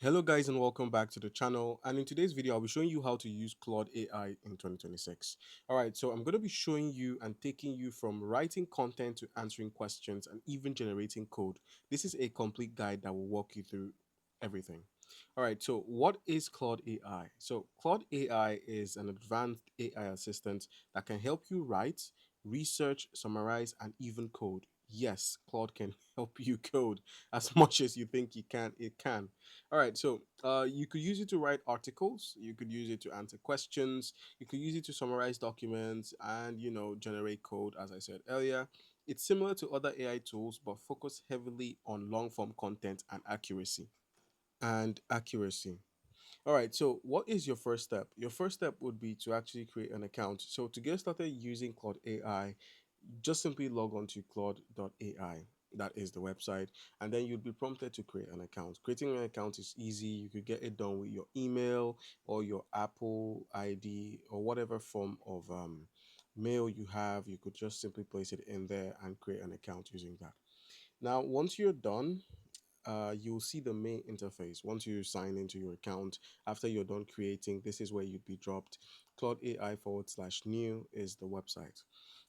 Hello guys and welcome back to the channel, and in today's video I'll be showing you how to use Claude AI in 2026. Alright, so I'm going to be showing you and taking you from writing content to answering questions and even generating code. This is a complete guide that will walk you through everything. Alright, so what is Claude AI? So Claude AI is an advanced AI assistant that can help you write, research, summarize, and even code. Yes, Claude can help you code as much as you think it can. All right, so you could use it to write articles, you could use it to answer questions, you could use it to summarize documents and, generate code, as I said earlier. It's similar to other AI tools, but focus heavily on long form content and accuracy. All right, so what is your first step? Your first step would be to actually create an account. So to get started using Claude AI, just simply log on to Claude AI. That is the website, and then you'd be prompted to create an account. Creating an account is easy. You could get it done with your email or your Apple ID or whatever form of mail you have. You could just simply place it in there and create an account using that. Now, once you're done, you'll see the main interface. Once you sign into your account, after you're done creating, this is where you'd be dropped. Claude AI /new is the website.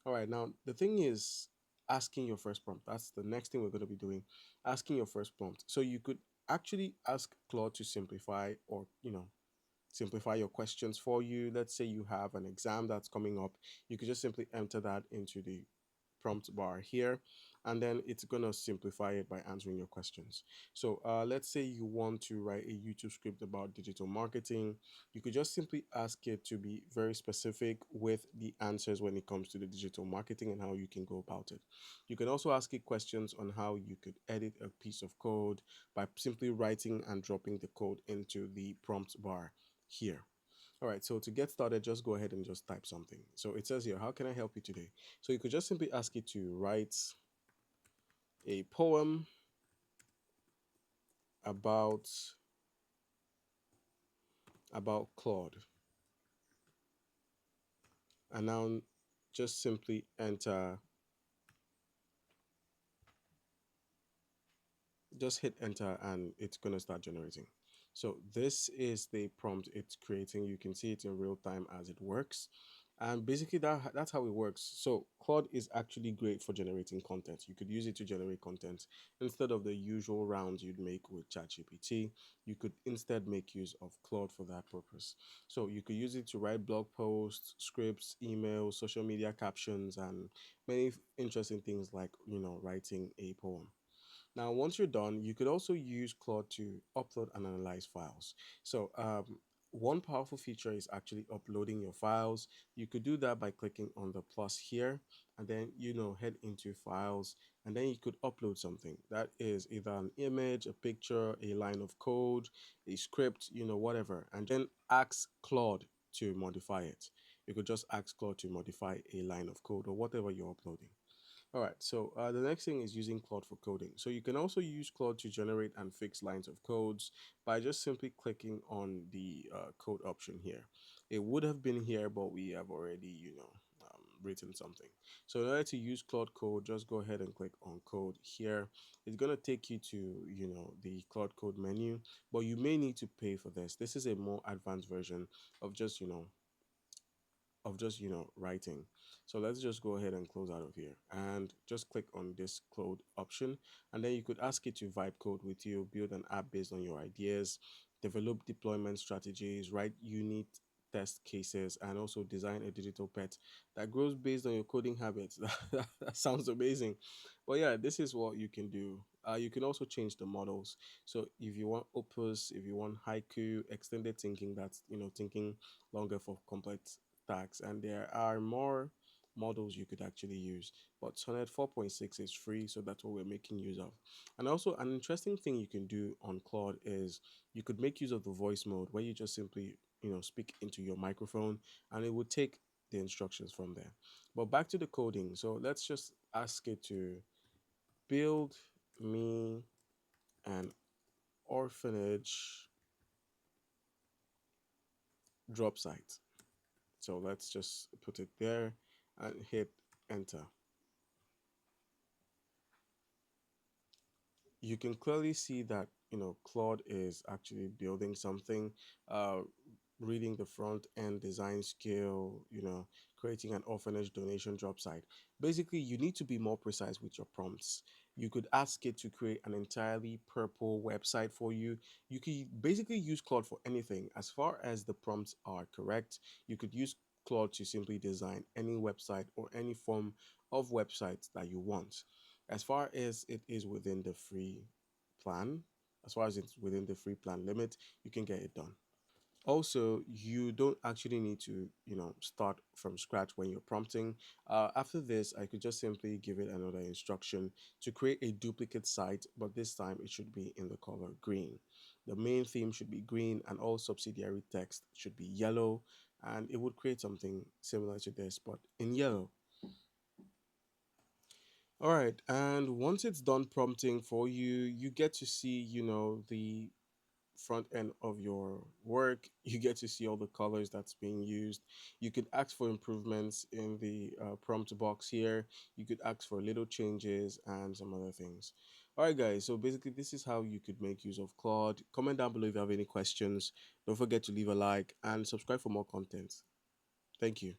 All right, now the thing is asking your first prompt. That's the next thing we're going to be doing, asking your first prompt. So you could actually ask Claude to simplify or, simplify your questions for you. Let's say you have an exam that's coming up. You could just simply enter that into the prompt bar here, and then it's going to simplify it by answering your questions. So let's say you want to write a YouTube script about digital marketing. You could just simply ask it to be very specific with the answers when it comes to the digital marketing and how you can go about it. You can also ask it questions on how you could edit a piece of code by simply writing and dropping the code into the prompt bar here. All right, so to get started, just go ahead and just type something. So it says here, how can I help you today? So you could just simply ask it to write a poem about Claude, and now just simply enter, just hit enter, and it's going to start generating. So this is the prompt it's creating. You can see it in real time as it works. And basically that's how it works. So Claude is actually great for generating content. You could use it to generate content instead of the usual rounds you'd make with ChatGPT. You could instead make use of Claude for that purpose. So you could use it to write blog posts, scripts, emails, social media captions, and many interesting things like, writing a poem. Now, once you're done, you could also use Claude to upload and analyze files. So, one powerful feature is actually uploading your files. You could do that by clicking on the plus here, and then, head into files, and then you could upload something. That is either an image, a picture, a line of code, a script, whatever, and then ask Claude to modify it. You could just ask Claude to modify a line of code or whatever you're uploading. All right, so the next thing is using Claude for coding. So you can also use Claude to generate and fix lines of codes by just simply clicking on the code option here. It would have been here, but we have already, written something. So in order to use Claude Code, just go ahead and click on Code here. It's going to take you to, the Claude Code menu, but you may need to pay for this. This is a more advanced version of just, writing. So let's just go ahead and close out of here and just click on this code option, and then you could ask it to vibe code with you, build an app based on your ideas, develop deployment strategies, write unit test cases, and also design a digital pet that grows based on your coding habits. That sounds amazing. But yeah, this is what you can do. You can also change the models. So if you want opus, if you want haiku, extended thinking, that's thinking longer for complex tax, and there are more models you could actually use, but Sonnet 4.6 is free, so that's what we're making use of. And also an interesting thing you can do on Claude is you could make use of the voice mode, where you just simply speak into your microphone and it would take the instructions from there. But back to the coding, so let's just ask it to build me an orphanage drop site. So let's just put it there and hit enter. You can clearly see that Claude is actually building something, uh, reading the front end design skill, creating an orphanage donation drop site. Basically, you need to be more precise with your prompts. You could ask it to create an entirely purple website for you. You could basically use Claude for anything. As far as the prompts are correct, you could use Claude to simply design any website or any form of website that you want. As far as it is within the free plan, as far as it's within the free plan limit, you can get it done. Also, you don't actually need to start from scratch when you're prompting. After this, I could just simply give it another instruction to create a duplicate site, but this time it should be in the color green. The main theme should be green, and all subsidiary text should be yellow, and it would create something similar to this but in yellow. All right, and once it's done prompting for you, you get to see the front end of your work. You get to see all the colors that's being used. You could ask for improvements in the prompt box here. You could ask for little changes and some other things. All right, guys. So basically, this is how you could make use of Claude. Comment down below if you have any questions. Don't forget to leave a like and subscribe for more content. Thank you.